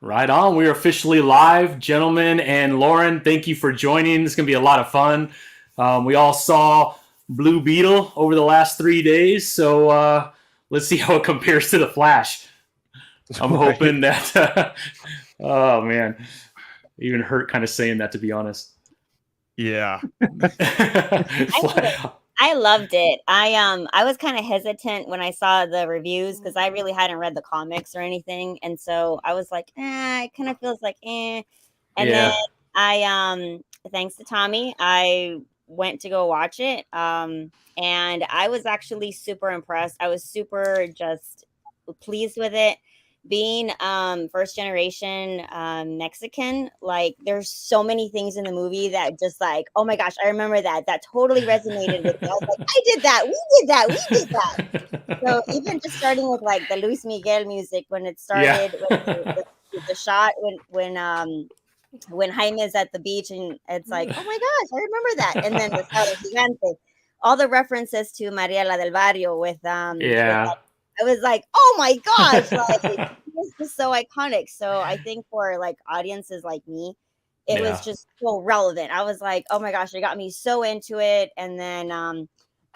Right on. We are officially live, gentlemen. And Lauren, thank you for joining. It's going to be a lot of fun. We all saw Blue Beetle over the last 3 days. So let's see how it compares to The Flash. I'm hoping that. Oh, man. Even hurt kind of saying that, to be honest. Yeah. I loved it. I was kind of hesitant when I saw the reviews because I really hadn't read the comics or anything, and so I was like, it kind of feels like eh. And then I thanks to Tommy, I went to go watch it. And I was actually super impressed. I was super just pleased with it. Being first generation Mexican, like there's so many things in the movie that just like, oh my gosh, I remember that totally resonated with me. I was like, I did that, we did that. So even just starting with like the Luis Miguel music when it started with the shot when Jaime is at the beach and it's like, oh my gosh, I remember that. And then the Sábado Gigante, all the references to Mariela del Barrio with I was like, oh my gosh, like this is so iconic. So I think for like audiences like me, it was just so relevant. I was like, oh my gosh, it got me so into it. And then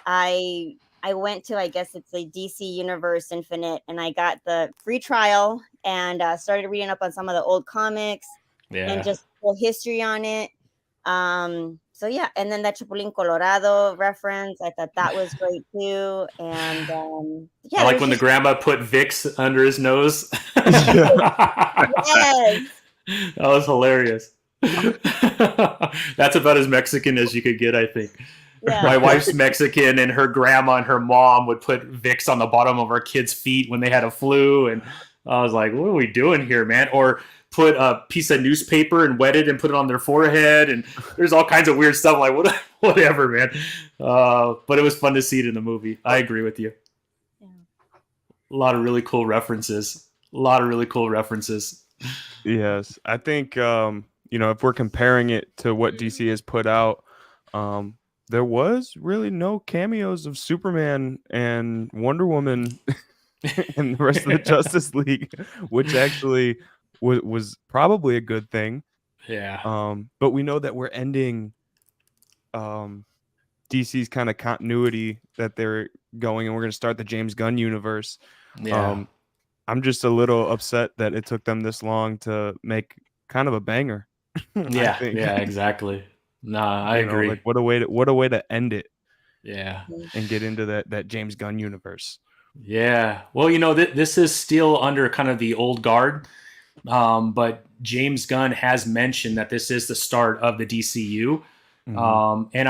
I went to, I guess it's a DC Universe Infinite, and I got the free trial and started reading up on some of the old comics and just full history on it. So yeah, and then that Chapulín Colorado reference, I thought that was great too. And I like when the grandma put Vicks under his nose. Yes. That was hilarious. That's about as Mexican as you could get, I think. Yeah. My wife's Mexican, and her grandma and her mom would put Vicks on the bottom of our kids' feet when they had a flu, and I was like, what are we doing here, man? Or put a piece of newspaper and wet it and put it on their forehead, and there's all kinds of weird stuff. Like, whatever, man. But it was fun to see it in the movie. I agree with you. Yeah. A lot of really cool references. Yes, I think if we're comparing it to what DC has put out, there was really no cameos of Superman and Wonder Woman and the rest of the Justice League, which actually was probably a good thing. Yeah. But we know that we're ending DC's kind of continuity that they're going, and we're going to start the James Gunn universe. Yeah. I'm just a little upset that it took them this long to make kind of a banger. Yeah, exactly. Nah, I agree. Like what a way to end it. Yeah, and get into that James Gunn universe. Yeah, well, this is still under kind of the old guard, but James Gunn has mentioned that this is the start of the DCU, and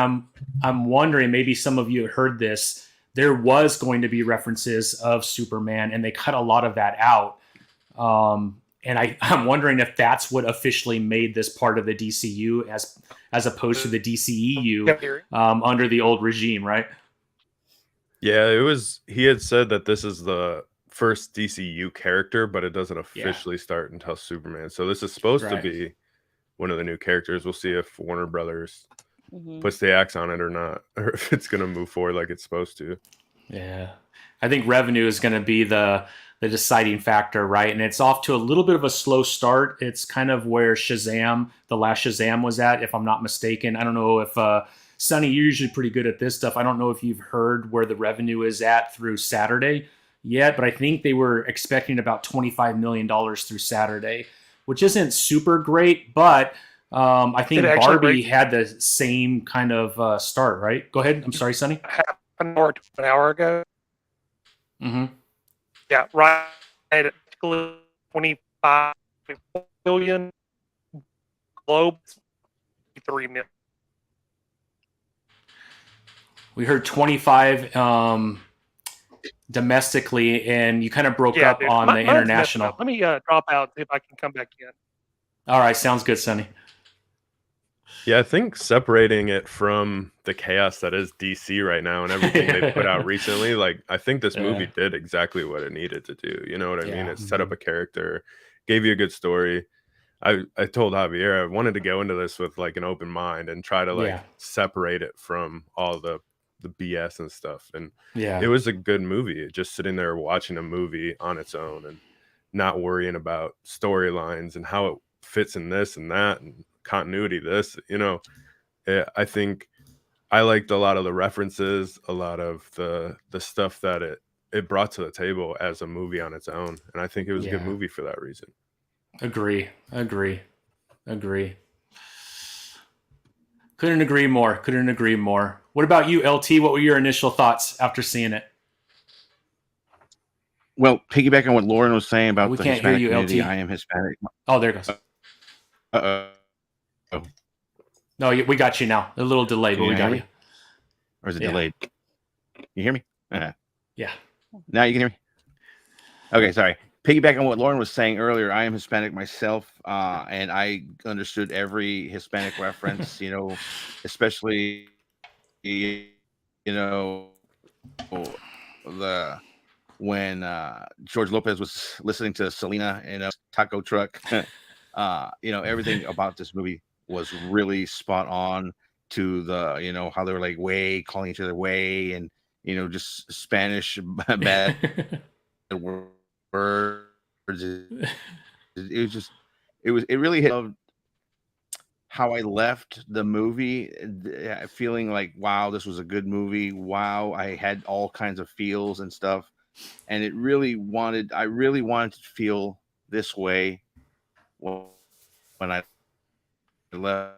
I'm wondering, maybe some of you have heard this. There was going to be references of Superman, and they cut a lot of that out. And I'm wondering if that's what officially made this part of the DCU as opposed to the DCEU under the old regime, right? Yeah, he had said that this is the first DCU character, but it doesn't officially start until Superman. So this is supposed to be one of the new characters. We'll see if Warner Brothers puts the axe on it or not, or if it's going to move forward like it's supposed to. Yeah. I think revenue is going to be the deciding factor, right? And it's off to a little bit of a slow start. It's kind of where the last Shazam was at, if I'm not mistaken. I don't know if Sonny, you're usually pretty good at this stuff. I don't know if you've heard where the revenue is at through Saturday yet, but I think they were expecting about $25 million through Saturday, which isn't super great, but I think Barbie had the same kind of start, right? Go ahead. I'm sorry, Sonny. Half an hour to an hour ago. Mm-hmm. Yeah, right at 25 million. Globe, 3 million. We heard 25 domestically, and you kind of broke up on the international. Let me drop out, see if I can come back in. All right, sounds good, Sonny. Yeah, I think separating it from the chaos that is DC right now and everything they put out recently, like I think this movie did exactly what it needed to do. You know what I mean? It set up a character, gave you a good story. I told Javier I wanted to go into this with like an open mind and try to separate it from all the BS and stuff. And it was a good movie. Just sitting there watching a movie on its own, and not worrying about storylines and how it fits in this and that and continuity. I think I liked a lot of the references, a lot of the stuff that it brought to the table as a movie on its own, and I think it was a good movie for that reason. Agree. Couldn't agree more. What about you, LT? What were your initial thoughts after seeing it? Well, piggyback on what Lauren was saying about We the can't Hispanic hear you, community, LT. I am Hispanic. Oh, there it goes. Uh-oh. No, we got you now. A little delayed, but we got you. Or is it delayed? You hear me? Yeah. Now you can hear me? Okay, sorry. Piggyback on what Lauren was saying earlier, I am Hispanic myself, and I understood every Hispanic reference, especially, when George Lopez was listening to Selena in a taco truck. Everything about this movie was really spot on to the, how they were like way, calling each other way, and, just Spanish bad words. It really hit how I left the movie feeling like, wow, this was a good movie. Wow, I had all kinds of feels and stuff. And I really wanted to feel this way when I left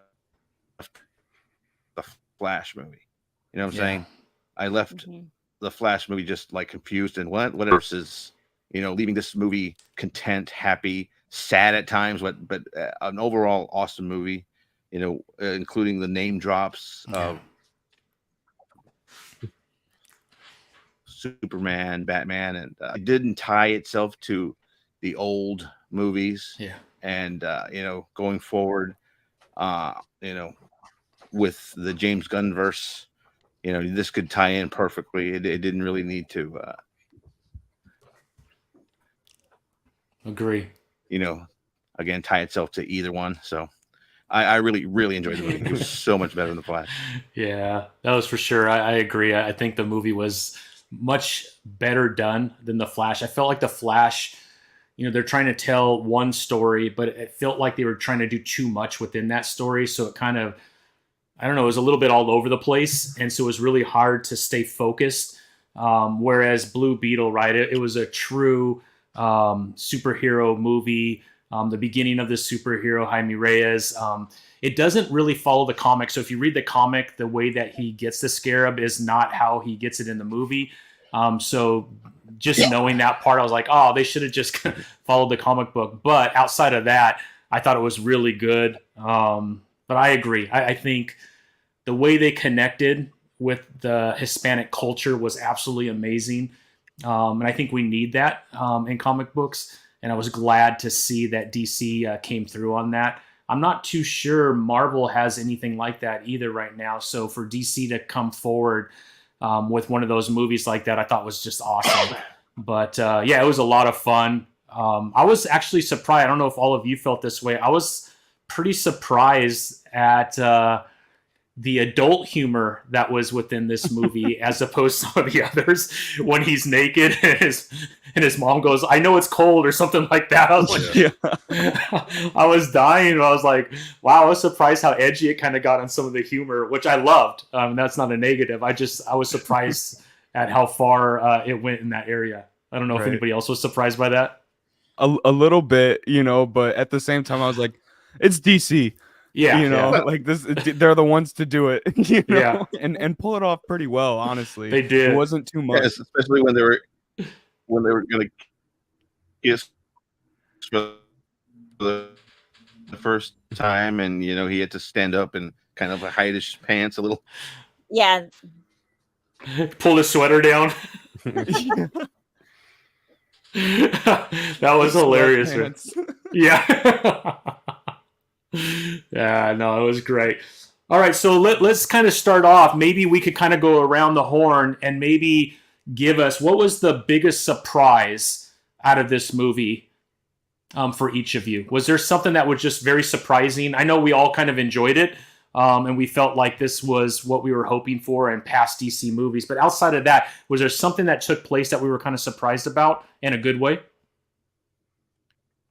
the Flash movie. You know what I'm saying? I left the Flash movie just like confused and whatever versus, leaving this movie content, happy, sad at times, but an overall awesome movie, including the name drops of Superman, Batman, and it didn't tie itself to the old movies. Yeah. And going forward, with the James Gunn verse, this could tie in perfectly. It didn't really need to Agree. Again, tie itself to either one. So I really, really enjoyed the movie. It was so much better than the Flash. Yeah, that was for sure. I agree. I think the movie was much better done than the Flash. I felt like the Flash, they're trying to tell one story, but it felt like they were trying to do too much within that story. So it kind of, I don't know, it was a little bit all over the place. And so it was really hard to stay focused. Whereas Blue Beetle, right, it was a true superhero movie. The beginning of the superhero, Jaime Reyes, it doesn't really follow the comic. So if you read the comic, the way that he gets the scarab is not how he gets it in the movie. So just knowing that part, I was like, oh, they should have just followed the comic book. But outside of that, I thought it was really good. But I agree. I think the way they connected with the Hispanic culture was absolutely amazing. And I think we need that in comic books. And I was glad to see that DC came through on that. I'm not too sure Marvel has anything like that either right now. So for DC to come forward with one of those movies like that, I thought was just awesome. But it was a lot of fun. I was actually surprised. I don't know if all of you felt this way. I was pretty surprised at the adult humor that was within this movie as opposed to some of the others when he's naked and his mom goes, I know it's cold or something like that. I was like, I was dying. I was like, wow, I was surprised how edgy it kind of got on some of the humor, which I loved. That's not a negative. I was surprised at how far it went in that area. I don't know if anybody else was surprised by that. A little bit, but at the same time, I was like, it's DC. Yeah, like this, they're the ones to do it, and pull it off pretty well. Honestly, they did. It wasn't too much, especially when they were going to kiss for the first time, and he had to stand up and kind of hide his pants a little. Yeah, pull his sweater down. That was hilarious. Yeah. Yeah, no, it was great. All right, so let's kind of start off. Maybe we could kind of go around the horn and maybe give us what was the biggest surprise out of this movie for each of you. Was there something that was just very surprising? I know we all kind of enjoyed it, and we felt like this was what we were hoping for in past DC movies. But outside of that, was there something that took place that we were kind of surprised about in a good way?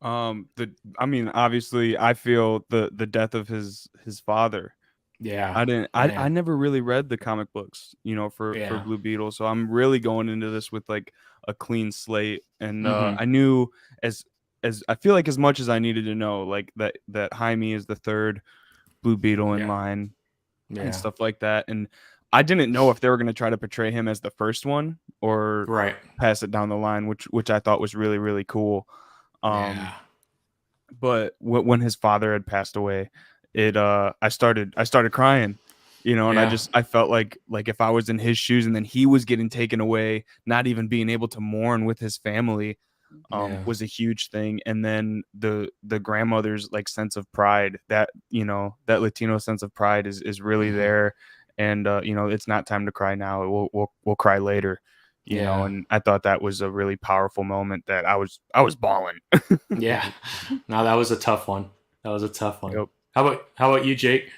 I mean, obviously, I feel the death of his father. Yeah. I never really read the comic books, for Yeah. Blue Beetle, so I'm really going into this with like a clean slate, and Mhm. I knew as I feel like as much as I needed to know, like that Jaime is the third Blue Beetle in Yeah. line Yeah. and stuff like that, and I didn't know if they were going to try to portray him as the first one or Right. pass it down the line, which I thought was really, really cool. Yeah. But when his father had passed away, I started crying, and Yeah. I felt like if I was in his shoes and then he was getting taken away, not even being able to mourn with his family, Yeah. was a huge thing. And then the grandmother's like sense of pride, that that Latino sense of pride is really Mhm. there. And it's not time to cry now. We'll cry later. Yeah. And I thought that was a really powerful moment that I was bawling. Yeah. No, that was a tough one. That was a tough one. Yep. How about you, Jake?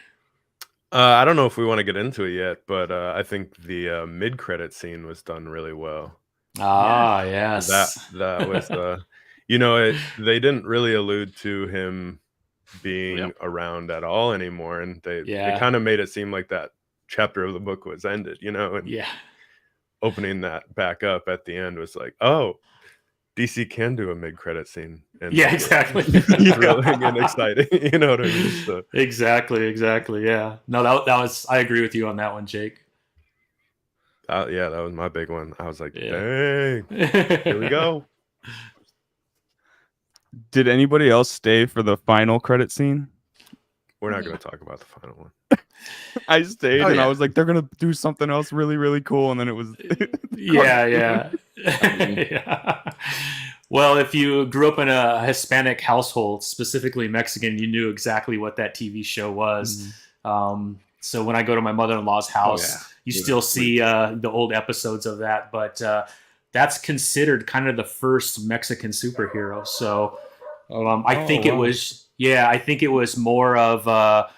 I don't know if we want to get into it yet, but I think the mid-credit scene was done really well. Ah, yes. That was they didn't really allude to him being Yep. around at all anymore, and they Yeah. kind of made it seem like that chapter of the book was ended, and Yeah. opening that back up at the end was like, oh, DC can do a mid-credit scene, and Yeah, make it exactly. thrilling and exciting. You know what I mean? So, Exactly. Yeah. No, that was. I agree with you on that one, Jake. yeah, that was my big one. I was like, Yeah. dang, here we go. Did anybody else stay for the final credit scene? We're not going to talk about the final one. I stayed, Oh, and I yeah. was like, they're gonna do something else really, really cool, and then it was Yeah. Yeah. Well, if you grew up in a Hispanic household, specifically Mexican, you knew exactly what that TV show was. So when I go to my mother-in-law's house, you Yeah, still see the old episodes of that, but that's considered kind of the first Mexican superhero. So I think it wow. was, I think it was more of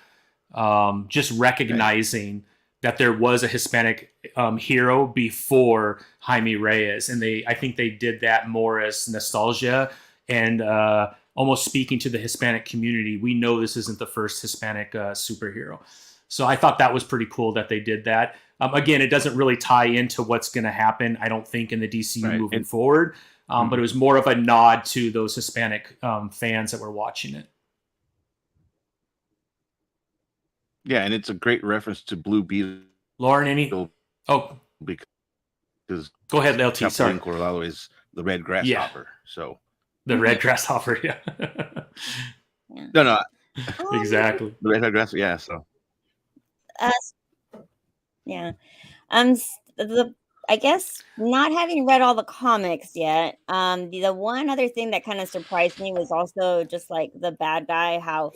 just recognizing that there was a Hispanic hero before Jaime Reyes, and I think they did that more as nostalgia and almost speaking to the Hispanic community. We know this isn't the first Hispanic superhero, so I thought that was pretty cool that they did that. Again, it doesn't really tie into what's going to happen, I don't think, in the DCU moving forward, but it was more of a nod to those Hispanic fans that were watching it. Yeah, and it's a great reference to Blue Beetle. Lauren, any? Oh, because go ahead, LT. Sorry. Chapulín Colorado is the red grasshopper. So the red grasshopper. Yeah. no, Exactly. the red grasshopper. Yeah. So Yeah. I guess not having read all the comics yet. The one other thing that kind of surprised me was also just like the bad guy, how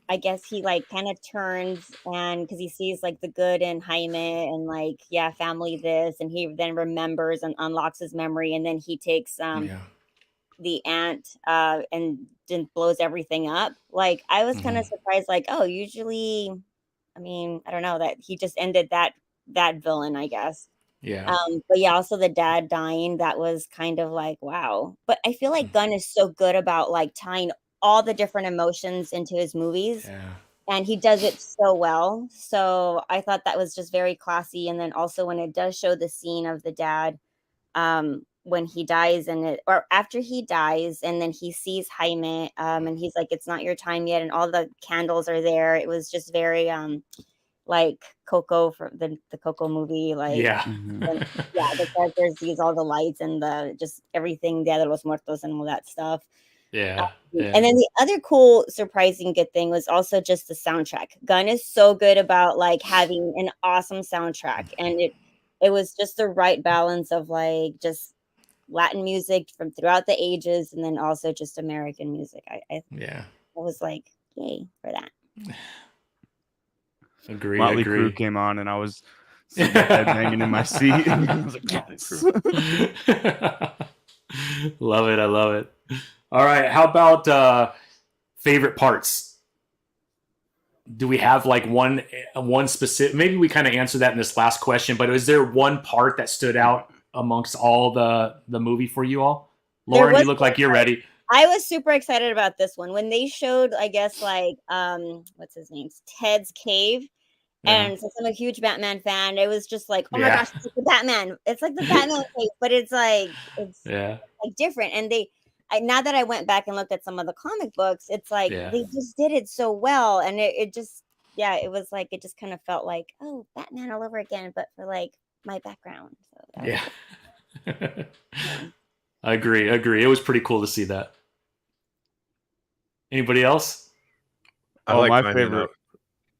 I guess he like kind of turns, and because he sees like the good in Jaime and like, yeah, family this, and he then remembers and unlocks his memory, and then he takes the ant and then blows everything up. Like I was kind of surprised, like, oh, usually, I mean, I don't know, that he just ended that villain, I guess. Yeah. But yeah, also the dad dying, that was kind of like, wow. But I feel like Gunn is so good about like tying all the different emotions into his movies. Yeah. And he does it so well. So I thought that was just very classy. And then also when it does show the scene of the dad when he dies or after he dies, and then he sees Jaime and he's like, it's not your time yet. And all the candles are there. It was just very like Coco, from the Coco movie, like the characters use all the lights and the just everything, Dia de los Muertos and all that stuff. Yeah. And then the other cool, surprising good thing was also just the soundtrack. Gunn is so good about like having an awesome soundtrack, and it was just the right balance of like just Latin music from throughout the ages, and then also just American music. I was like, yay for that. Agree. Motley Crue came on, and I was hanging in my seat. I was like, yes. Love it. I love it. All right. How about favorite parts? Do we have like one specific? Maybe we kind of answered that in this last question, but is there one part that stood out amongst all the movie for you all? Lauren, you was look like you're ready. I was super excited about this one when they showed, I guess, like what's his name, Ted's cave. And since I'm a huge Batman fan, it was just like, oh my gosh, it's like the Batman. It's like the Batman cave, but it's like like different. And now that I went back and looked at some of the comic books, it's like they just did it so well, and it just it was like it just kind of felt like, oh, Batman all over again, but for like my background. So I agree. It was pretty cool to see that. Anybody else? I like my finding favorite. out.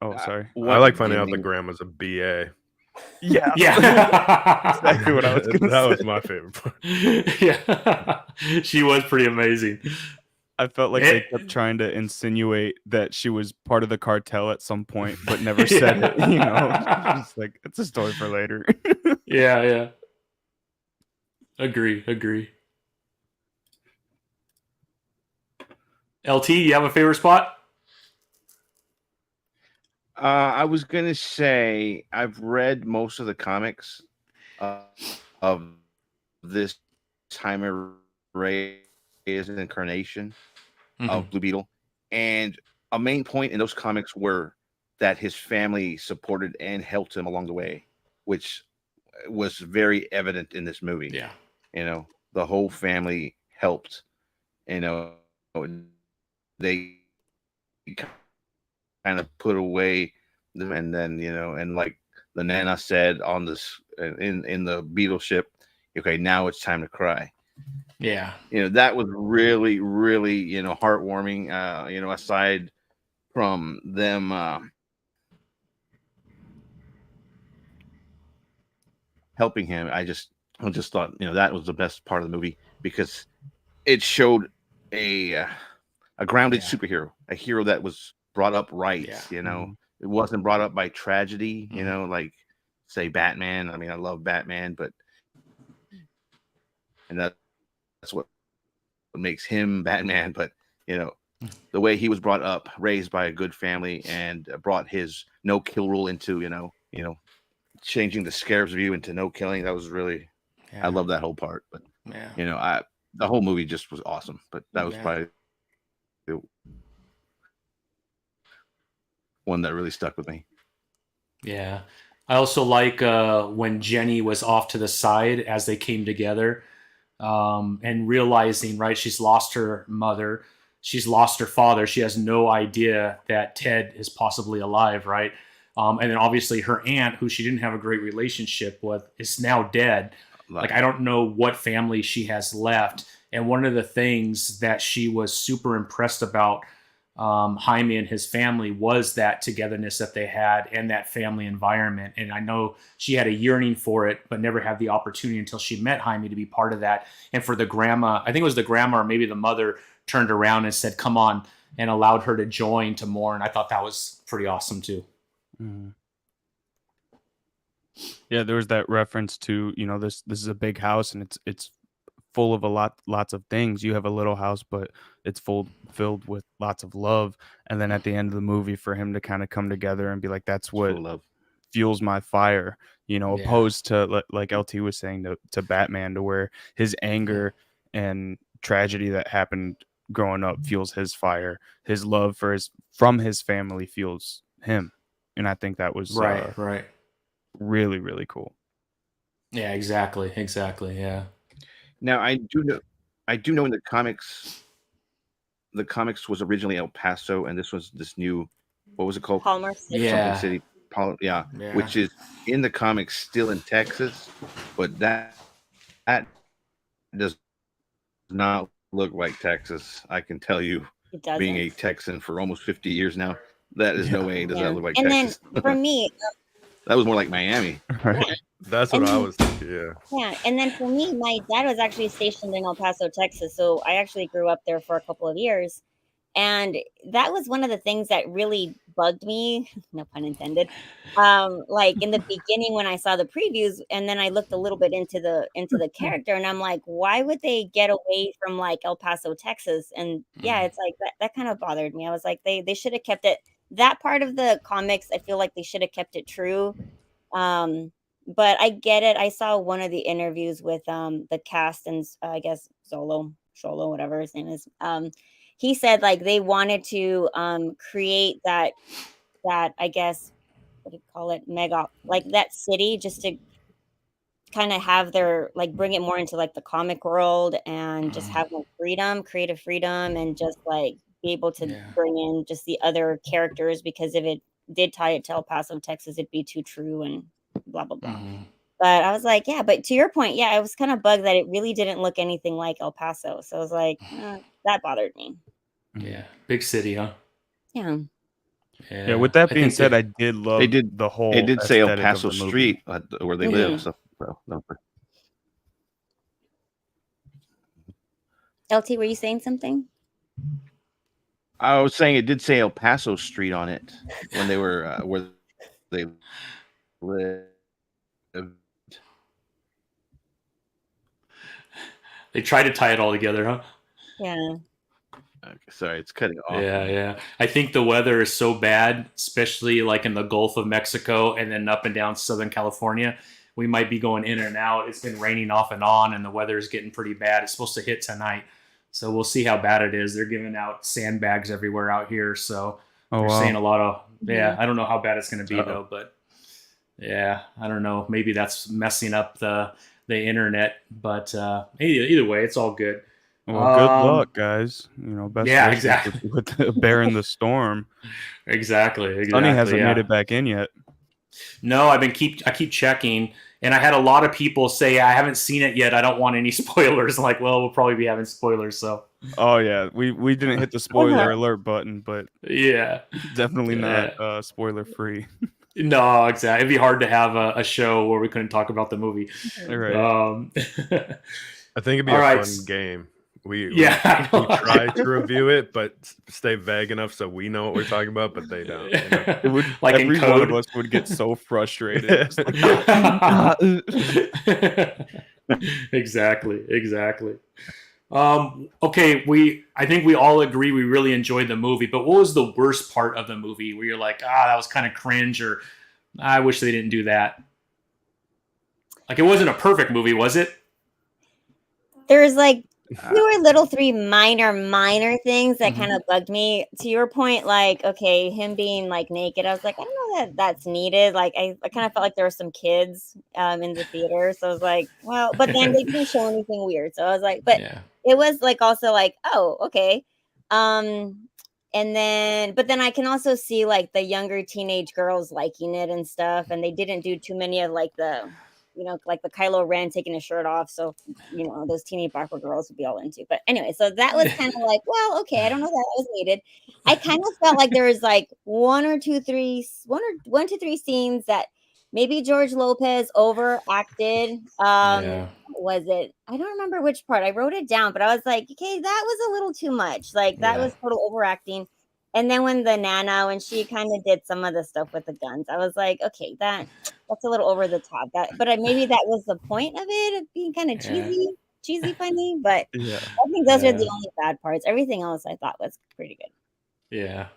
Oh, sorry. I like finding out that Grandma's a BA. Yeah. Exactly what I was going to say. That was my favorite part. Yeah. She was pretty amazing. I felt like they kept trying to insinuate that she was part of the cartel at some point, but never said it, you know? Just like, it's a story for later. Yeah. Agree. LT, you have a favorite spot? I was gonna say I've read most of the comics of this Jaime Reyes incarnation of Blue Beetle, and a main point in those comics were that his family supported and helped him along the way, which was very evident in this movie. Yeah, you know, the whole family helped. You know, they kind of put away them, and then and like the Nana said on this in the Beetle ship, okay, now it's time to cry. Yeah, that was really heartwarming. Aside from them helping him, I just thought that was the best part of the movie, because it showed a grounded superhero, a hero that was brought up right. It wasn't brought up by tragedy, like say Batman. I mean, I love Batman, and that's what makes him Batman. But the way he was brought up, raised by a good family, and brought his no kill rule into changing the Scarab's view into no killing. That was really I love that whole part. But the whole movie just was awesome. But that was probably the one that really stuck with me. Yeah. I also like when Jenny was off to the side as they came together, and realizing, right, she's lost her mother, she's lost her father, she has no idea that Ted is possibly alive, right? And then obviously her aunt, who she didn't have a great relationship with, is now dead. Like, I don't know what family she has left. And one of the things that she was super impressed about Jaime and his family was that togetherness that they had and that family environment. And I know she had a yearning for it, but never had the opportunity until she met Jaime to be part of that. And for the grandma, I think it was the grandma or maybe the mother, turned around and said, come on, and allowed her to join to mourn. I thought that was pretty awesome too. Mm-hmm. Yeah, there was that reference to, this is a big house and it's full of lots of things. You have a little house, but it's filled with lots of love. And then at the end of the movie, for him to kind of come together and be like, that's what fuels my fire, opposed to, like LT was saying, to Batman, to where his anger and tragedy that happened growing up fuels his fire. His love from his family fuels him. And I think that was right. Really, really cool. Yeah, exactly. Yeah. Now I do know in the comics was originally El Paso, and this was this new, what was it called? Palmer City. Yeah. Something City. Yeah, which is in the comics still in Texas, but that does not look like Texas. I can tell you, being a Texan for almost 50 years now, that is no way does that look like Texas. And then for me, that was more like Miami. That's what I was thinking. Yeah, and then for me, my dad was actually stationed in El Paso, Texas, so I actually grew up there for a couple of years, and that was one of the things that really bugged me, no pun intended. Like in the beginning when I saw the previews, and then I looked a little bit into the character, and I'm like, why would they get away from like El Paso, Texas? And it's like that kind of bothered me. I was like, they should have kept it. That part of the comics, I feel like they should have kept it true. but I get it. I saw one of the interviews with the cast and I guess Sholo, whatever his name is. He said like they wanted to create that I guess what do you call it, mega, like that city, just to kind of have their like bring it more into like the comic world and just have more freedom, creative freedom, and just like be able to Yeah. bring in just the other characters, because if it did tie it to El Paso, Texas, it'd be too true and blah blah blah. But I was like, yeah, but to your point, yeah, I was kind of bugged that it really didn't look anything like El Paso. So I was like, that bothered me. Yeah. Big city, huh? Yeah. Yeah, with that I being think said, they- I did love They did. the whole They did say El aesthetic of Paso the movie. Street where they Mhm. live. So, no. LT, were you saying something? I was saying it did say El Paso Street on it when they were where they lived. They try to tie it all together, huh? Yeah. Okay, sorry, it's cutting off. Yeah. I think the weather is so bad, especially like in the Gulf of Mexico and then up and down Southern California. We might be going in and out. It's been raining off and on, and the weather is getting pretty bad. It's supposed to hit tonight, so we'll see how bad it is. They're giving out sandbags everywhere out here, so they're saying a lot of. Yeah, I don't know how bad it's going to be though, but yeah, I don't know. Maybe that's messing up the internet, but either way, it's all good. Well, good luck, guys. Best Yeah, wishes exactly. with bearing the storm. Exactly. Sonny hasn't made it back in yet. No, I keep checking, and I had a lot of people say I haven't seen it yet. I don't want any spoilers. I'm like, well, we'll probably be having spoilers. So. Oh yeah, we didn't hit the spoiler alert button, but yeah, definitely not spoiler free. No, exactly. It'd be hard to have a show where we couldn't talk about the movie. Right. I think it'd be fun game. We try to review it, but stay vague enough so we know what we're talking about, but they don't. It would, like every in code. one of us would get so frustrated. Exactly. Okay, I think we all agree we really enjoyed the movie, but what was the worst part of the movie where you're like, that was kind of cringe, or I wish they didn't do that? Like, it wasn't a perfect movie, was it? There's like 2 or little 3 minor things that kind of bugged me. To your point, like, okay, him being like naked, I was like, I don't know that that's needed. Like, I kind of felt like there were some kids in the theater, so I was like, well, but then they didn't show anything weird, so I was like, but it was like also like, oh, okay. And then, but then I can also see like the younger teenage girls liking it and stuff, and they didn't do too many of like the, like the Kylo Ren taking his shirt off. So, those teenage backward girls would be all into. But anyway, so that was kind of like, well, okay, I don't know that was needed. I kind of felt like there was like 1 to 3 scenes that maybe George Lopez overacted. Was it? I don't remember which part. I wrote it down, but I was like, okay, that was a little too much. Like that was total overacting. And then when she kind of did some of the stuff with the guns, I was like, okay, that's a little over the top. But maybe that was the point of it, of being kind of cheesy, funny. But I think those are the only bad parts. Everything else I thought was pretty good. Yeah.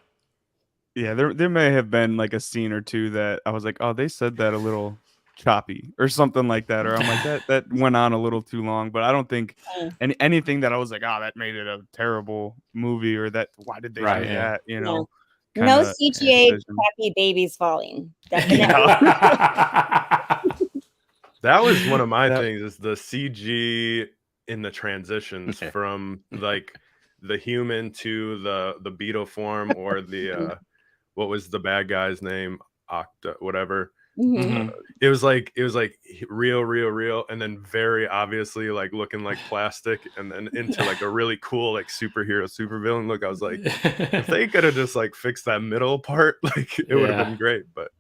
There may have been like a scene or two that I was like, oh, they said that a little choppy or something like that, or I'm like that went on a little too long. But I don't think anything that I was like, that made it a terrible movie, or that why did they do that? No CGA crappy babies falling. Definitely. That was one of my things, is the CG in the transitions from like the human to the beetle form, or the what was the bad guy's name, whatever. It was like real, and then very obviously like looking like plastic, and then into like a really cool like superhero supervillain look. I was like, if they could have just like fixed that middle part, like it would have been great. But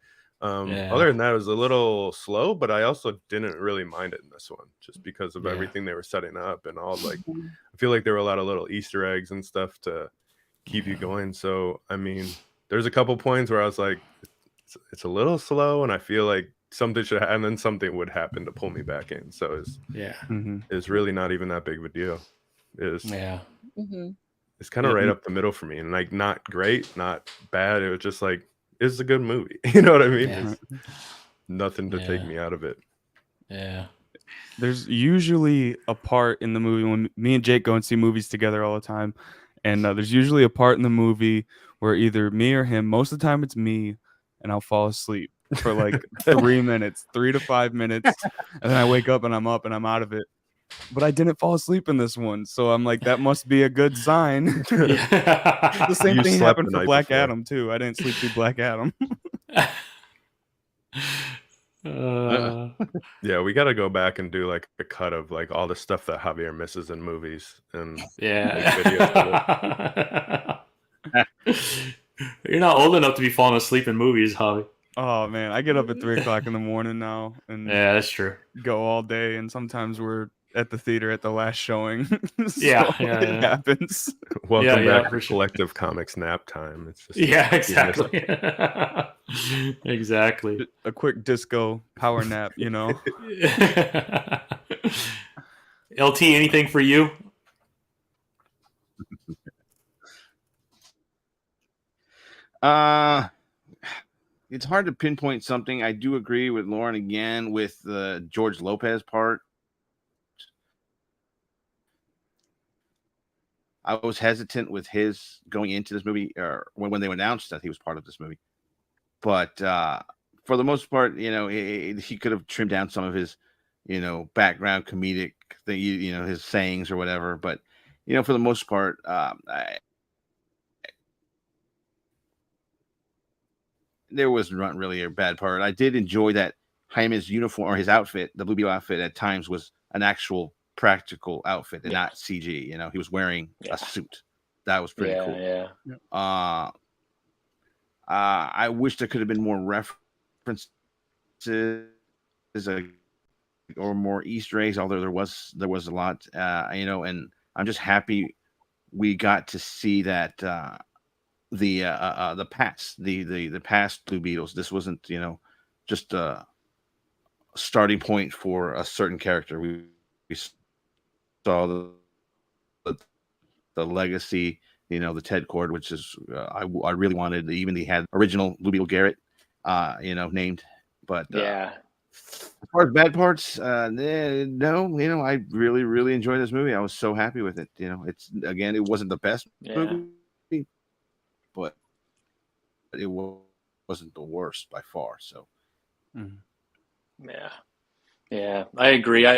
other than that, it was a little slow, but I also didn't really mind it in this one, just because of everything they were setting up, and all like I feel like there were a lot of little Easter eggs and stuff to keep you going. So I mean, there's a couple points where I was like, it's a little slow, and I feel like something should happen, and then something would happen to pull me back in. So it's really not even that big of a deal. It's kind of right up the middle for me, and like not great, not bad. It was just like, it's a good movie. You know what I mean? nothing to take Yeah. me out of it. Yeah. There's usually a part in the movie when me and Jake go and see movies together all the time, and there's usually a part in the movie where either me or him, most of the time it's me, and I'll fall asleep for like 3 minutes, 3 to 5 minutes, and then I wake up and I'm up and I'm out of it. But I didn't fall asleep in this one, so I'm like, that must be a good sign. The same You thing slept happened the for night Black before. Adam too. I didn't sleep through Black Adam. Yeah, we got to go back and do like a cut of like all the stuff that Javier misses in movies and make videos of Yeah. You're not old enough to be falling asleep in movies, Javi. Oh man, I get up at 3 o'clock in the morning now and Yeah, that's true. go all day, and sometimes we're at the theater at the last showing. So Yeah, it happens. Welcome Yeah, back for to sure. Collective Comics nap time. It's just Yeah, you miss it. exactly. Exactly. A quick disco power nap, you know. LT, anything for you? It's hard to pinpoint something. I do agree with Lauren again with the George Lopez part. I was hesitant with his going into this movie, or when they announced that he was part of this movie. But for the most part, you know, he could have trimmed down some of his, you know, background comedic thing, you know, his sayings or whatever. But you know, for the most part, there was not really a bad part. I did enjoy that Jaime's uniform or his outfit, the Blue Beetle outfit, at times was an actual practical outfit and not CG. You know, he was wearing a suit. That was pretty cool. Yeah. I wish there could have been more references or more Easter eggs, although there was a lot. You know, and I'm just happy we got to see that the past, the past Blue Beetles. This wasn't, you know, just a starting point for a certain character. We saw the legacy, you know, the Ted Cord, which is I really wanted. Even they had original Blue Beetle Garrett, you know, named, but as far as bad parts, no, you know, I really enjoyed this movie. I was so happy with it. You know, it wasn't the best movie, but it wasn't the worst by far. So, Yeah, I agree.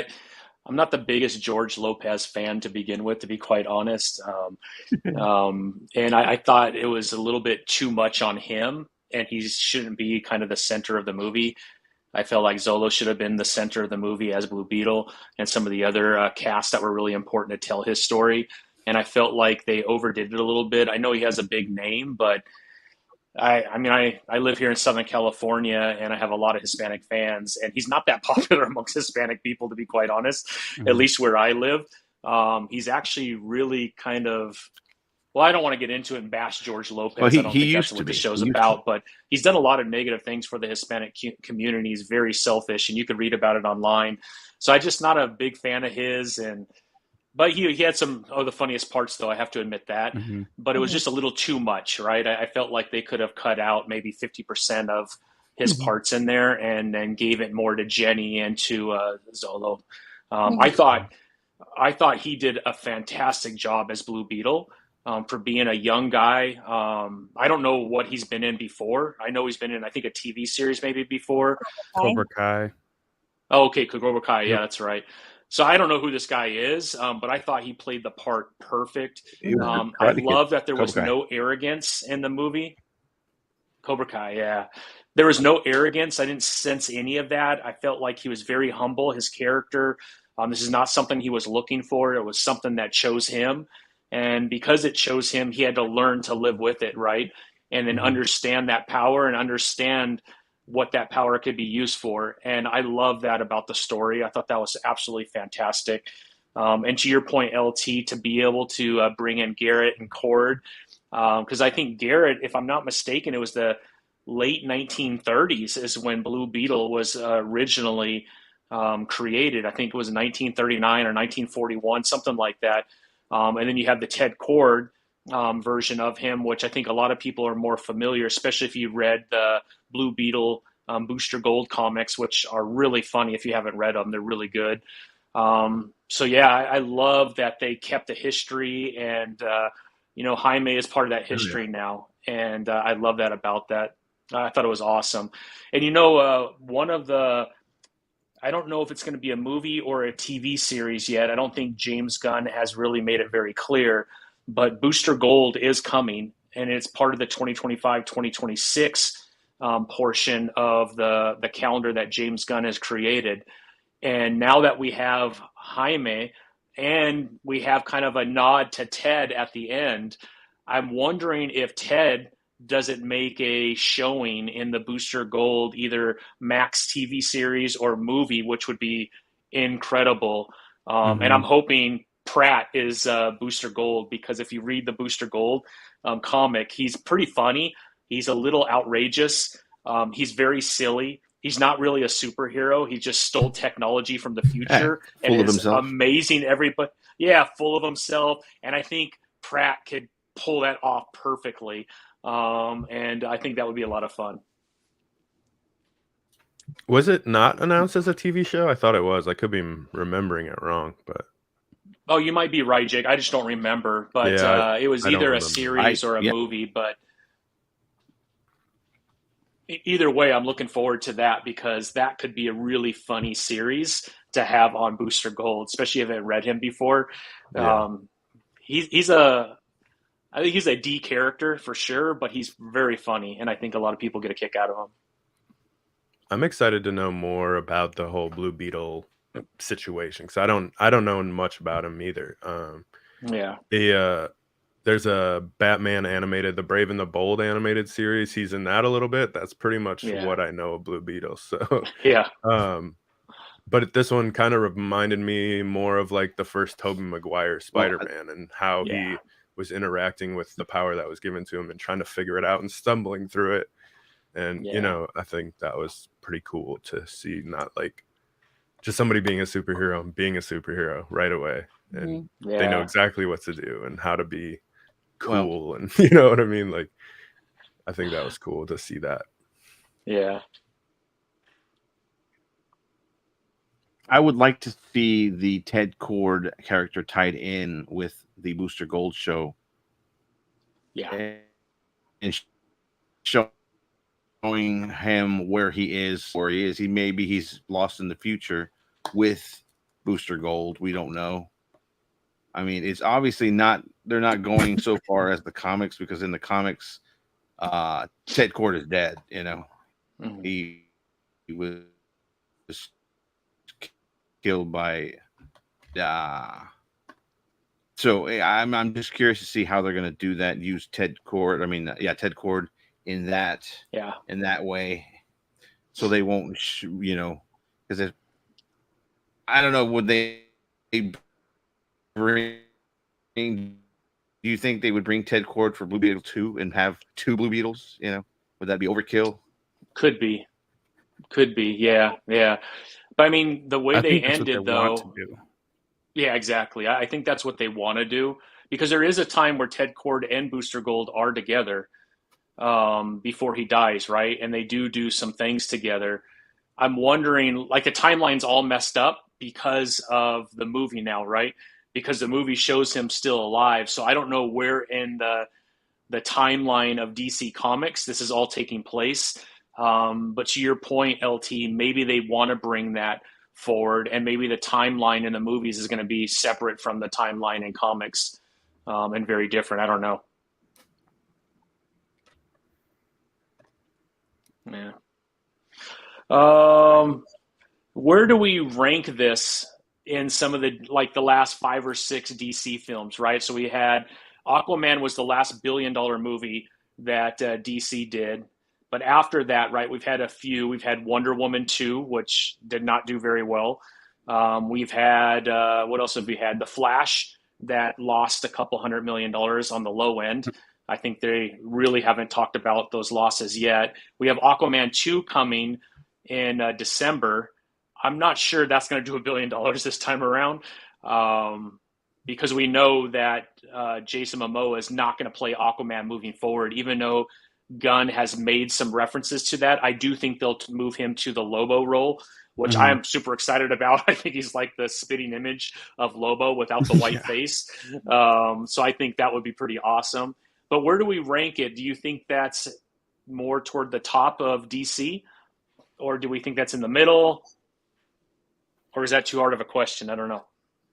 I'm not the biggest George Lopez fan to begin with, to be quite honest. And I thought it was a little bit too much on him, and he shouldn't be kind of the center of the movie. I felt like Zolo should have been the center of the movie as Blue Beetle, and some of the other casts that were really important to tell his story. And I felt like they overdid it a little bit. I know he has a big name, but I live here in Southern California, and I have a lot of Hispanic fans, and he's not that popular amongst Hispanic people, to be quite honest, at least where I live. He's actually really kind of, well, I don't want to get into it and bash George Lopez. well, I don't think that's what the show's about, but he's done a lot of negative things for the Hispanic community. He's very selfish, and you can read about it online. So I'm just not a big fan of his, but he had some of the funniest parts, though, I have to admit that. But it was just a little too much, right? I felt like they could have cut out maybe 50% of his parts in there and then gave it more to Jenny and to Zolo. I thought he did a fantastic job as Blue Beetle for being a young guy. I don't know what he's been in before. I know he's been in, I think, a TV series maybe before. Cobra Kai. Oh, okay, Cobra Kai. Yeah, that's right. So I don't know who this guy is, but I thought he played the part perfect. I love that there was no arrogance in the movie. Cobra Kai, yeah. There was no arrogance. I didn't sense any of that. I felt like he was very humble. His character, this is not something he was looking for. It was something that chose him. And because it chose him, he had to learn to live with it, right? And then understand that power and understand what that power could be used for. And I love that about the story. I thought that was absolutely fantastic. And to your point, LT, to be able to bring in Garrett and Cord, because I think Garrett, if I'm not mistaken, it was the late 1930s is when Blue Beetle was originally created. I think it was 1939 or 1941, something like that. And then you have the Ted Cord version of him, which I think a lot of people are more familiar, especially if you read the Blue Beetle Booster Gold comics, which are really funny. If you haven't read them, they're really good. So yeah, I love that they kept the history, and Jaime is part of that history now, and I love that about that. I thought it was awesome. And one of the, I don't know if it's going to be a movie or a TV series yet. I don't think James Gunn has really made it very clear, but Booster Gold is coming, and it's part of the 2025-2026 portion of the calendar that James Gunn has created. And now that we have Jaime and we have kind of a nod to Ted at the end, I'm wondering if Ted doesn't make a showing in the Booster Gold, either Max TV series or movie, which would be incredible. And I'm hoping Pratt is Booster Gold, because if you read the Booster Gold comic, he's pretty funny. He's a little outrageous. He's very silly. He's not really a superhero. He just stole technology from the future and full of is himself. amazing. Everybody, yeah, full of himself. And I think Pratt could pull that off perfectly. And I think that would be a lot of fun. Was it not announced as a TV show? I thought it was. I could be remembering it wrong, but oh, you might be right, Jake. I just don't remember. But yeah, it was I don't either a remember. series or a movie. But either way, I'm looking forward to that, because that could be a really funny series to have on Booster Gold, especially if I read him before. Yeah. I think he's a D character for sure, but he's very funny, and I think a lot of people get a kick out of him. I'm excited to know more about the whole Blue Beetle situation, because I don't know much about him either. There's a Batman animated, the Brave and the Bold animated series. He's in that a little bit. That's pretty much what I know of Blue Beetle. So yeah. But this one kind of reminded me more of like the first Tobey Maguire Spider-Man, and how he was interacting with the power that was given to him and trying to figure it out and stumbling through it. And, I think that was pretty cool to see, not like just somebody being a superhero and being a superhero right away. And they know exactly what to do and how to be cool. And you know what I mean? Like, I think that was cool to see that. Yeah. I would like to see the Ted Cord character tied in with the Booster Gold show. Yeah. And showing him where he is. He's lost in the future with Booster Gold. We don't know. I mean, it's obviously not, they're not going so far as the comics, because in the comics, Ted Cord is dead, He was killed by so I'm just curious to see how they're going to do that, use Ted Cord in that way, so they won't because I don't know, would they bring, do you think they would bring Ted Cord for Blue Beetle 2 and have two Blue Beetles? Would that be overkill? Could be, yeah. But I mean, the way they ended, though. Yeah, exactly. I think that's what they want to do, because there is a time where Ted Cord and Booster Gold are together before he dies, right? And they do some things together. I'm wondering, like, the timeline's all messed up because of the movie now, right? Because the movie shows him still alive. So I don't know where in the timeline of DC Comics this is all taking place. But to your point, LT, maybe they want to bring that forward, and maybe the timeline in the movies is going to be separate from the timeline in comics, and very different. I don't know. Yeah. Where do we rank this in some of the last 5 or 6 DC films, right? So we had Aquaman was the last billion-dollar movie that DC did. But after that, right, we've had a few. We've had Wonder Woman 2, which did not do very well. We've had, what else have we had? The Flash, that lost a couple $100 million on the low end. I think they really haven't talked about those losses yet. We have Aquaman 2 coming in December. I'm not sure that's going to do $1 billion this time around, because we know that Jason Momoa is not going to play Aquaman moving forward, even though Gunn has made some references to that. I do think they'll move him to the Lobo role, which I am super excited about. I think he's like the spitting image of Lobo without the white face. So I think that would be pretty awesome. But where do we rank it? Do you think that's more toward the top of DC? Or do we think that's in the middle? Or is that too hard of a question? I don't know.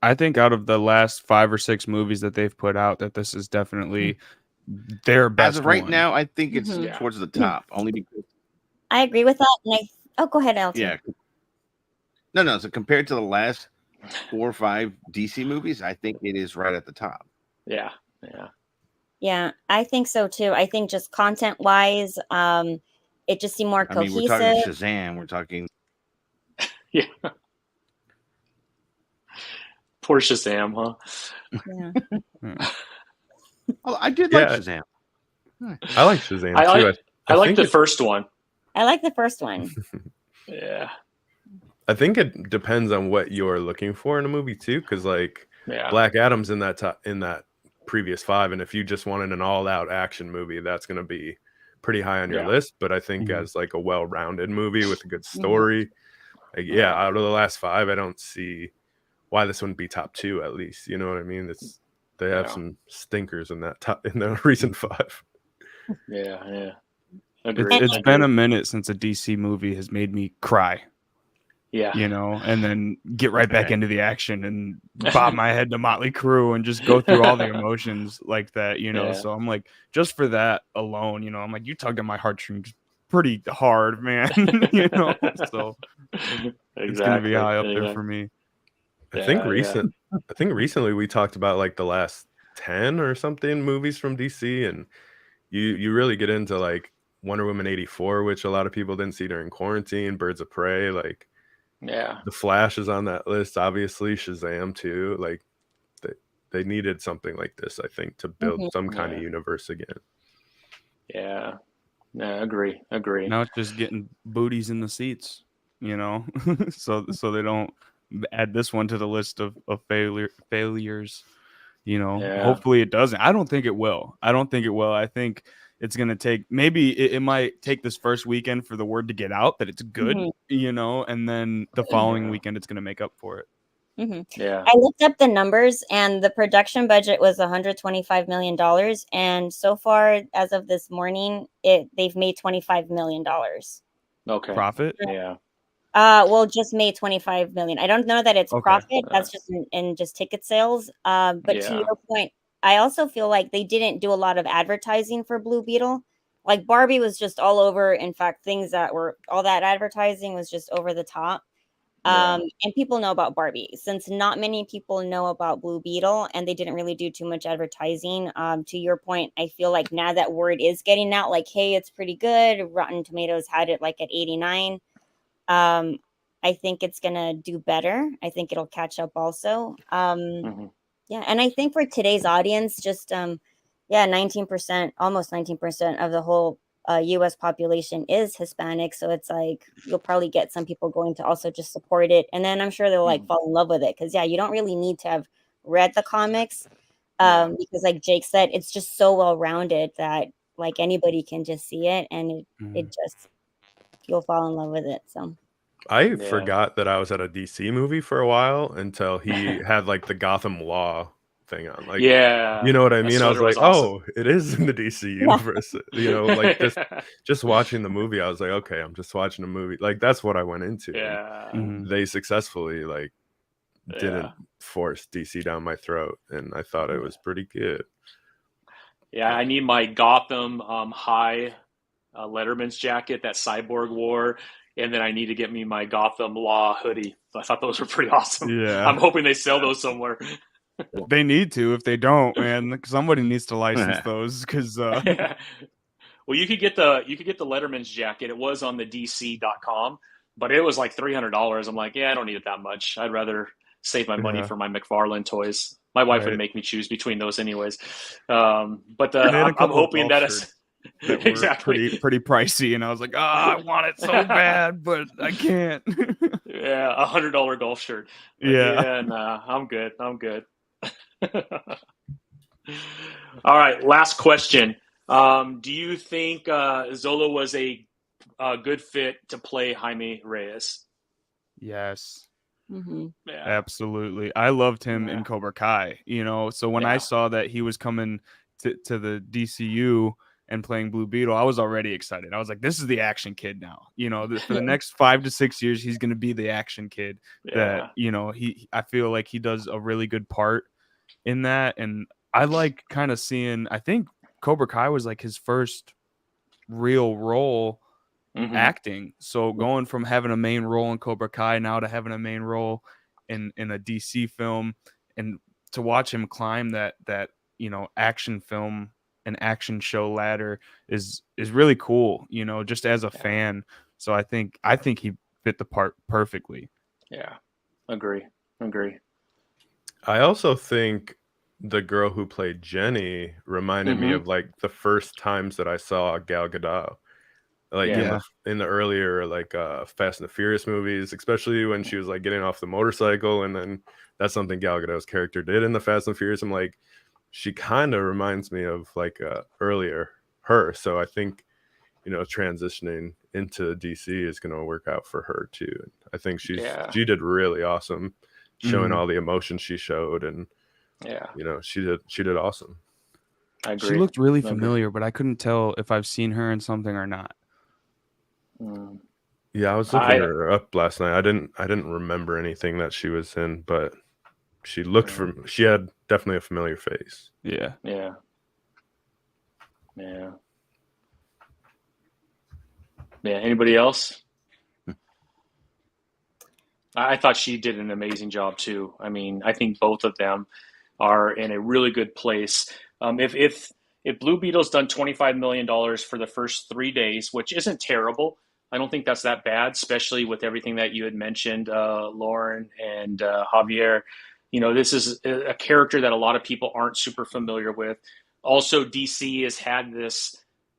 I think out of the last 5 or 6 movies that they've put out, that this is definitely their best. As of right one. now, I think it's towards the top, only because I agree with that. And go ahead, Elton. Yeah. No. So compared to the last 4 or 5 DC movies, I think it is right at the top. Yeah. Yeah, I think so too. I think just content wise, it just seemed more cohesive. We're talking Shazam. We're talking. Yeah. Poor Shazam, huh? Yeah. Oh, I did like Shazam. I like Shazam too. I like the first one. I like the first one. Yeah. I think it depends on what you're looking for in a movie too, because like Black Adam's in that previous 5, and if you just wanted an all-out action movie, that's going to be pretty high on your list. But I think as like a well-rounded movie with a good story, like, out of the last 5, I don't see why this wouldn't be top 2 at least. You know what I mean? They have some stinkers in the recent 5. Yeah. It's been a minute since a DC movie has made me cry. Yeah. You know, and then get right back into the action and bob my head to Motley Crue and just go through all the emotions like that, you know. So I'm like, just for that alone, you know, I'm like, you tugged at my heartstrings pretty hard, man. You know, so it's gonna be high up there for me. I think recently we talked about like the last 10 or something movies from DC, and you really get into like Wonder Woman 84, which a lot of people didn't see during quarantine, Birds of Prey, like The Flash is on that list, obviously, Shazam too. Like they needed something like this, I think, to build some kind of universe again. Yeah. No, agree. Now it's just getting booties in the seats, you know, so they don't add this one to the list of failures, you know. Hopefully it doesn't. I don't think it will. I think it's going to take, maybe it might take this first weekend for the word to get out that it's good, you know, and then the following weekend it's going to make up for it. I looked up the numbers, and the production budget was $125 million. And so far, as of this morning, they've made $25 million. Okay. Profit? Yeah. Well, just made 25 million. I don't know that it's profit. That's just in just ticket sales. But to your point, I also feel like they didn't do a lot of advertising for Blue Beetle. Like Barbie was just all over. In fact, all that advertising was just over the top. And people know about Barbie, since not many people know about Blue Beetle, and they didn't really do too much advertising. To your point, I feel like now that word is getting out, like, hey, it's pretty good. Rotten Tomatoes had it like at 89. I think it's gonna do better. I think it'll catch up also. Yeah, and I think for today's audience, just 19%, almost 19% of the whole U.S. population is Hispanic. So it's like you'll probably get some people going to also just support it, and then I'm sure they'll like fall in love with it, because you don't really need to have read the comics, because like Jake said, it's just so well rounded that like anybody can just see it, and it just you'll fall in love with it. So I forgot that I was at a DC movie for a while until he had like the Gotham Law thing on. Like, you know what I mean? I was like, awesome. oh, it is in the DC universe. You know, like just watching the movie, I was like, okay, I'm just watching a movie. Like that's what I went into. They successfully like didn't force DC down my throat, and I thought it was pretty good. Yeah, I need my Gotham High Letterman's jacket that Cyborg wore. And then I need to get me my Gotham Law hoodie. I thought those were pretty awesome. Yeah. I'm hoping they sell those somewhere. They need to. If they don't, man, somebody needs to license those. Because well, you could get the Letterman's jacket. It was on the DC.com, but it was like $300. I'm like, I don't need it that much. I'd rather save my money for my McFarlane toys. My wife would make me choose between those anyways. But I'm hoping that it's exactly pretty pricey, and I was like, I want it so bad, but I can't. $100 golf shirt. Nah, I'm good. All right, last question. Do you think Zola was a good fit to play Jaime Reyes? Yes. Mm-hmm. Yeah. Absolutely. I loved him in Yeah. Cobra Kai, so when I saw that he was coming to the DCU and playing Blue Beetle, I was already excited. I was like, this is the action kid now. For the next 5 to 6 years, he's going to be the action kid that, I feel like he does a really good part in that. And I like kind of seeing, I think Cobra Kai was like his first real role acting. So going from having a main role in Cobra Kai now to having a main role in a DC film, and to watch him climb that action film and action show ladder is really cool, just as a fan. So I think he fit the part perfectly. Yeah. Agree. I also think the girl who played Jenny reminded me of like the first times that I saw Gal Gadot, like in the earlier like Fast and the Furious movies, especially when she was like getting off the motorcycle, and then that's something Gal Gadot's character did in the Fast and the Furious. I'm like, she kind of reminds me of like earlier her, so I think transitioning into DC is going to work out for her too. And I think she did really awesome, showing all the emotion she showed, and she did awesome. I agree. She looked really familiar, but I couldn't tell if I've seen her in something or not. Yeah, I was looking her up last night. I didn't remember anything that she was in, but she looked she had definitely a familiar face. Yeah. Anybody else? I thought she did an amazing job too. I mean, I think both of them are in a really good place. If Blue Beetle's done $25 million for the first 3 days, which isn't terrible, I don't think that's that bad, especially with everything that you had mentioned, Lauren and Javier. This is a character that a lot of people aren't super familiar with. Also, DC has had this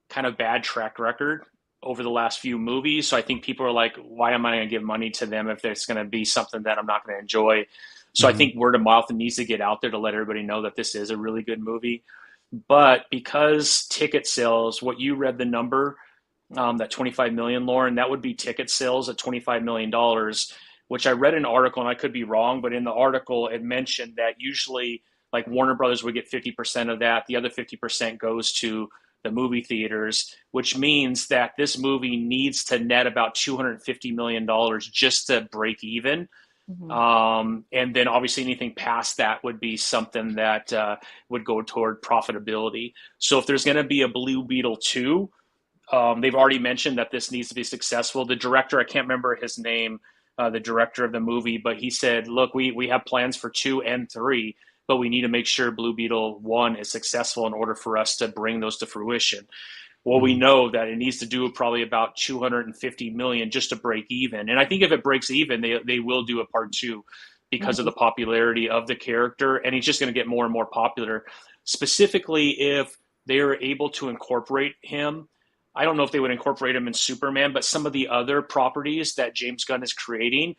kind of bad track record over the last few movies. So I think people are like, why am I going to give money to them if there's going to be something that I'm not going to enjoy? So I think word of mouth needs to get out there to let everybody know that this is a really good movie. But because ticket sales, what you read the number, that 25 million, Lauren, that would be ticket sales at $25 million, which I read in an article, and I could be wrong, but in the article it mentioned that usually like Warner Brothers would get 50% of that. The other 50% goes to the movie theaters, which means that this movie needs to net about $250 million just to break even. And then obviously anything past that would be something that would go toward profitability. So if there's going to be a Blue Beetle 2, they've already mentioned that this needs to be successful. The director, I can't remember his name, the director of the movie, but he said, look, we have plans for 2 and 3, but we need to make sure Blue Beetle 1 is successful in order for us to bring those to fruition. Well, we know that it needs to do probably about 250 million just to break even. And I think if it breaks even, they will do a part 2 because of the popularity of the character. And he's just going to get more and more popular. Specifically, if they are able to incorporate him, I don't know if they would incorporate him in Superman, but some of the other properties that James Gunn is creating,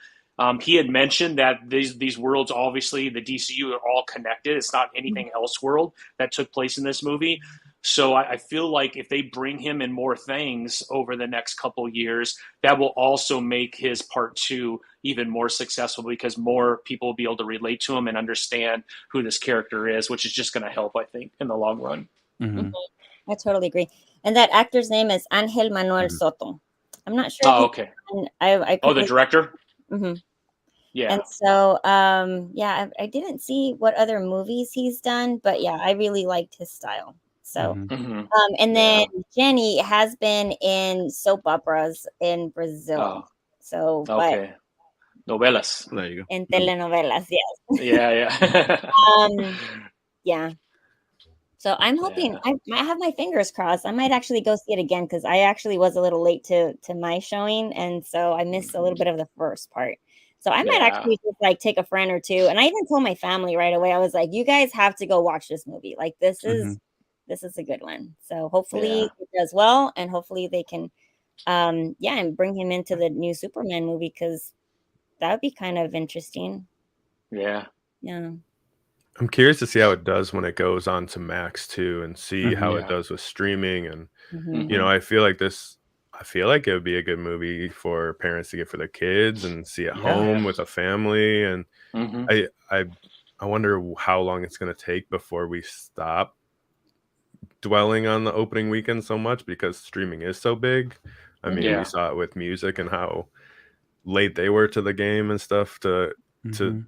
he had mentioned that these worlds, obviously, the DCU are all connected. It's not anything else world that took place in this movie. So I feel like if they bring him in more things over the next couple years, that will also make his part 2 even more successful because more people will be able to relate to him and understand who this character is, which is just going to help, I think, in the long run. I totally agree. And that actor's name is Angel Manuel Soto. I'm not sure. Oh, okay. The director? Yeah. And so, I didn't see what other movies he's done, but yeah, I really liked his style. So, and then Jenny has been in soap operas in Brazil. Oh. So, okay. Novelas. There you go. In telenovelas, yes. Yeah. So I'm hoping I have my fingers crossed. I might actually go see it again because I actually was a little late to my showing, and so I missed a little bit of the first part. So I might actually just like take a friend or two, and I even told my family right away. I was like, "You guys have to go watch this movie. Like this is a good one." So hopefully it does well, and hopefully they can, and bring him into the new Superman movie because that would be kind of interesting. Yeah. I'm curious to see how it does when it goes on to Max too, and see how it Yeah. does with streaming. And Mhm. you know, I feel like it would be a good movie for parents to get for their kids and see at home with a family. And Mhm. I wonder how long it's going to take before we stop dwelling on the opening weekend so much, because streaming is so big. I mean, Yeah. we saw it with music and how late they were to the game and stuff to Mhm.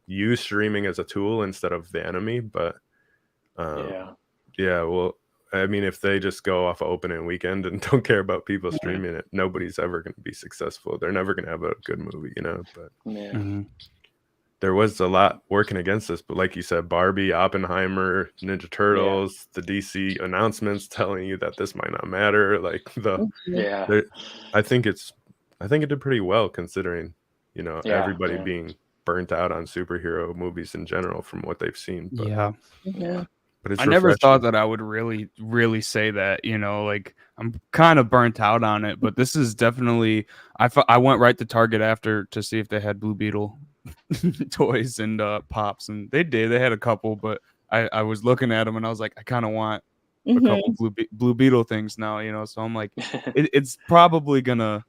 use streaming as a tool instead of the enemy. But Yeah. yeah, well, I mean, if they just go off of opening weekend and don't care about people Mhm. streaming it, nobody's ever going to be successful. They're never going to have a good movie, you know. But Yeah. Mhm. there was a lot working against this. But like you said, Barbie, Oppenheimer, Ninja Turtles, the DC announcements telling you that this might not matter. Like Mhm. Yeah. I think it did pretty well considering, you know, Yeah. everybody Yeah. being burnt out on superhero movies in general from what they've seen. But Yeah. Mhm. but it's I never refreshing. thought that I would really say that, you know, like I'm kind of burnt out on it, but this is definitely, I went right to Target after to see if they had Blue Beetle toys and pops, and they had a couple, but I was looking at them and I was like, I kind of want a Mhm. couple Blue Beetle things now, you know, so I'm like, it's probably gonna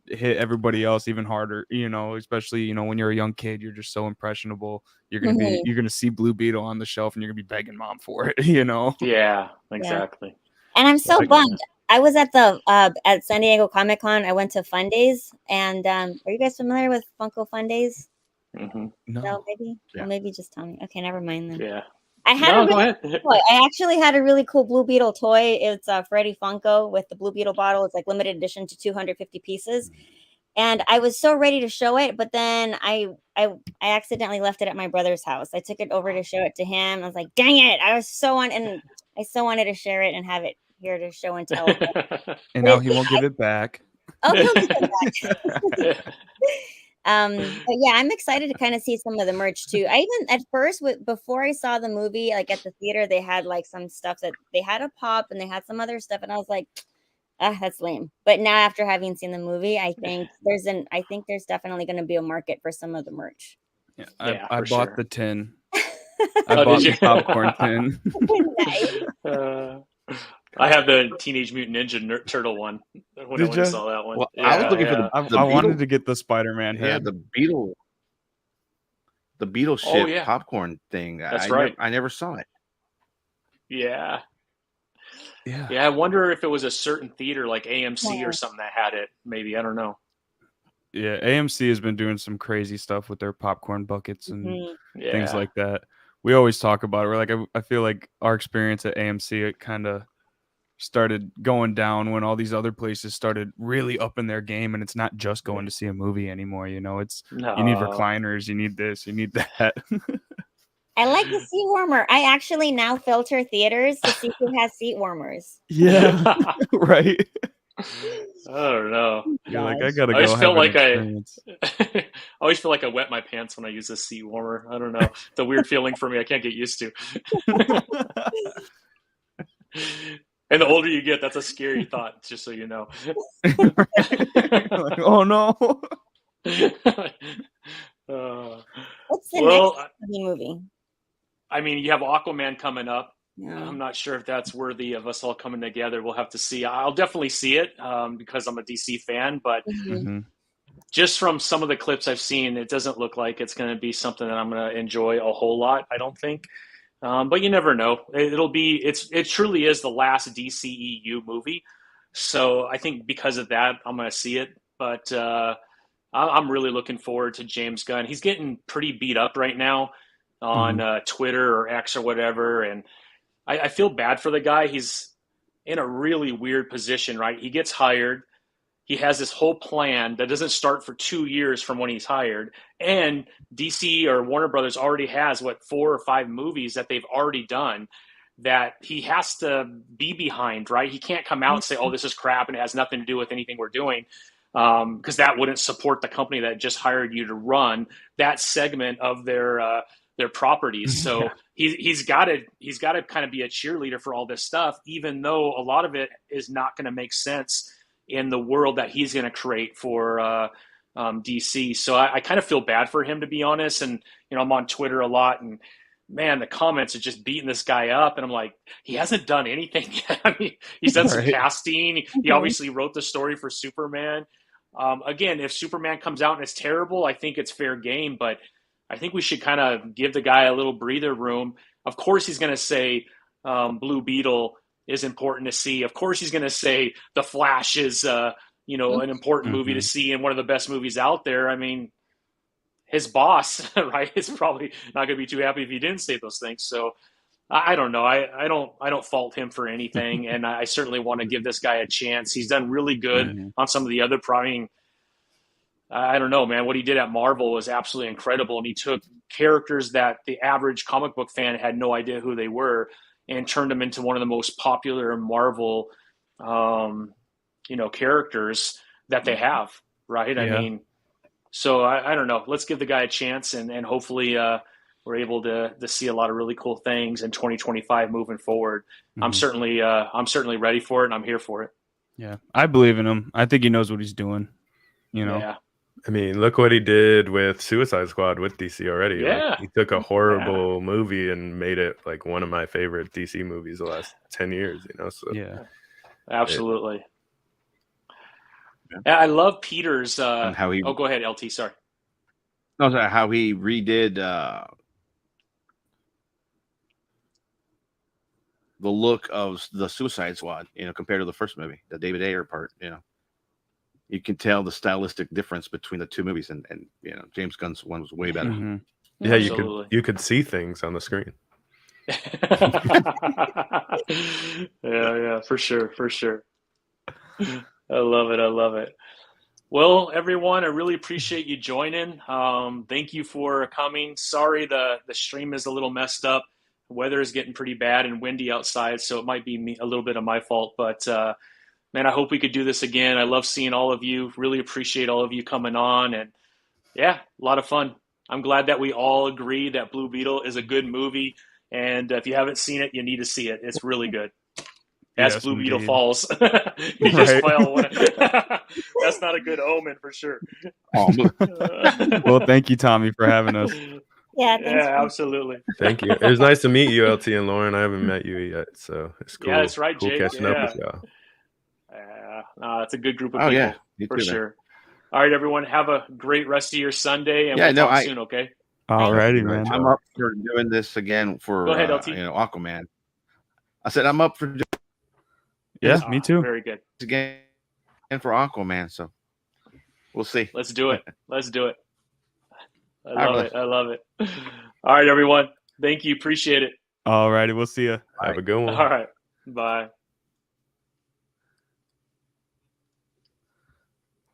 hit everybody else even harder, you know, especially, you know, when you're a young kid, you're just so impressionable. Mhm. You're gonna see Blue Beetle on the shelf and you're gonna be begging mom for it, you know. Yeah. Yeah. Exactly. And I'm so Like, bummed. I was at the at San Diego Comic Con. I went to Fun Days, and are you guys familiar with Funko Fun Days? Mhm. No, no. maybe. Yeah. Well, maybe just tell me. Okay, never mind then. Yeah. I had a No, go really ahead. cool toy. I actually had a really cool Blue Beetle toy. It's Freddy Funko with the Blue Beetle bottle. It's like limited edition to 250 pieces. And I was so ready to show it, but then I accidentally left it at my brother's house. I took it over to show it to him. I was like, dang it. I so wanted to share it and have it here to show and tell. And But now he won't give it back. oh, he'll get it back. But yeah, I'm excited to kind of see some of the merch too. I even at first before I saw the movie, like at the theater, they had like some stuff that they had a pop and they had some other stuff, and I was like, ah, that's lame. But now after having seen the movie, I think there's definitely going to be a market for some of the merch. Yeah, Yeah, I for bought sure. the tin. I Oh, did bought you? the popcorn tin. Nice. I have the Teenage Mutant Ninja Turtle one when I Did went and you? saw that one. Well, I was Yeah, looking for yeah. the I Beetle. wanted to get the Spider-Man Yeah, head. the Beetle Oh, ship yeah. popcorn thing. That's right. I never saw it. Yeah. Yeah. Yeah, I wonder if it was a certain theater like AMC Yeah. or something that had it. Maybe, I don't know. Yeah, AMC has been doing some crazy stuff with their popcorn buckets and Mhm. things Yeah. like that. We always talk about it. We're like, I feel like our experience at AMC, it kind of started going down when all these other places started really upping their game, and it's not just going to see a movie anymore. You know, it's you need No. recliners, you need this, you need that. I like the seat warmer. I actually now filter theaters to see who has seat warmers. Yeah, right. I don't know. You're like, I Gosh. gotta I always go have felt an like experience. I always feel like I wet my pants when I use a seat warmer. I don't know. It's a weird feeling for me. I can't get used to. And the older you get, that's a scary thought, just so you know. Like, oh no. What's the Well, next movie? I mean, you have Aquaman coming up. Yeah. I'm not sure if that's worthy of us all coming together. We'll have to see. I'll definitely see it because I'm a DC fan, but Mhm. just from some of the clips I've seen, it doesn't look like it's going to be something that I'm going to enjoy a whole lot, I don't think. But you never know. It truly is the last DCEU movie. So I think because of that, I'm going to see it. But I'm really looking forward to James Gunn. He's getting pretty beat up right now on Twitter or X or whatever. And I feel bad for the guy. He's in a really weird position, right? He gets hired. He has this whole plan that doesn't start for 2 years from when he's hired. And DC or Warner Brothers already has, 4 or 5 movies that they've already done that he has to be behind, right? He can't come out and say, oh, this is crap and it has nothing to do with anything we're doing. Because that wouldn't support the company that just hired you to run that segment of their properties. So he's got to kind of be a cheerleader for all this stuff, even though a lot of it is not going to make sense in the world that he's going to create for DC. So I kind of feel bad for him, to be honest. And I'm on Twitter a lot, and man, the comments are just beating this guy up, and I'm like, he hasn't done anything yet. I mean, he's done some Right. casting. He obviously wrote the story for Superman. Again, if Superman comes out and it's terrible, I think it's fair game, but I think we should kind of give the guy a little breather room. Of course, he's going to say Blue Beetle is important to see. Of course, he's going to say The Flash is, an important movie to see and one of the best movies out there. I mean, his boss, right, is probably not going to be too happy if he didn't say those things. So I don't know. I don't fault him for anything, and I certainly want to give this guy a chance. He's done really good on some of the other. I don't know, man. What he did at Marvel was absolutely incredible, and he took characters that the average comic book fan had no idea who they were, and turned them into one of the most popular Marvel, characters that they have. Right? I mean, so I don't know. Let's give the guy a chance, and hopefully we're able to see a lot of really cool things in 2025 moving forward. I'm certainly ready for it, and I'm here for it. Yeah, I believe in him. I think he knows what he's doing. Yeah. I mean, look what he did with Suicide Squad with DC already. Yeah. Like, he took a horrible movie and made it like one of my favorite DC movies the last 10 years, So Absolutely. I love Peter's and how he go ahead, LT, sorry. No, sorry, how he redid the look of the Suicide Squad, compared to the first movie, the David Ayer part, You can tell the stylistic difference between the two movies, and James Gunn's one was way better. Yeah, you could see things on the screen. Yeah, for sure. I love it. Well, everyone, I really appreciate you joining. Thank you for coming. Sorry the stream is a little messed up. The weather is getting pretty bad and windy outside, so it might be a little bit of my fault. But man, I hope we could do this again. I love seeing all of you. Really appreciate all of you coming on, and yeah, a lot of fun. I'm glad that we all agree that Blue Beetle is a good movie, and if you haven't seen it, you need to see it. It's really good. As Blue Beetle falls, he just fell. That's not a good omen for sure. Well, thank you, Tommy, for having us. Yeah, thanks. Yeah, absolutely. Thank you. It was nice to meet you, LT and Lauren. I haven't met you yet, so it's cool. Yeah, that's right, cool Jake. catching up with y'all. Yeah, it's a good group of people for sure. All right, everyone, have a great rest of your Sunday, and we'll talk soon. Okay. All righty, man. I'm up for doing this again for Go ahead, LT. Aquaman. I said I'm up for doing me too. Very good. Again for Aquaman, so we'll see. Let's do it. I love it. All right, everyone. Thank you. Appreciate it. All righty. We'll see you. Have a good one. All right. Bye.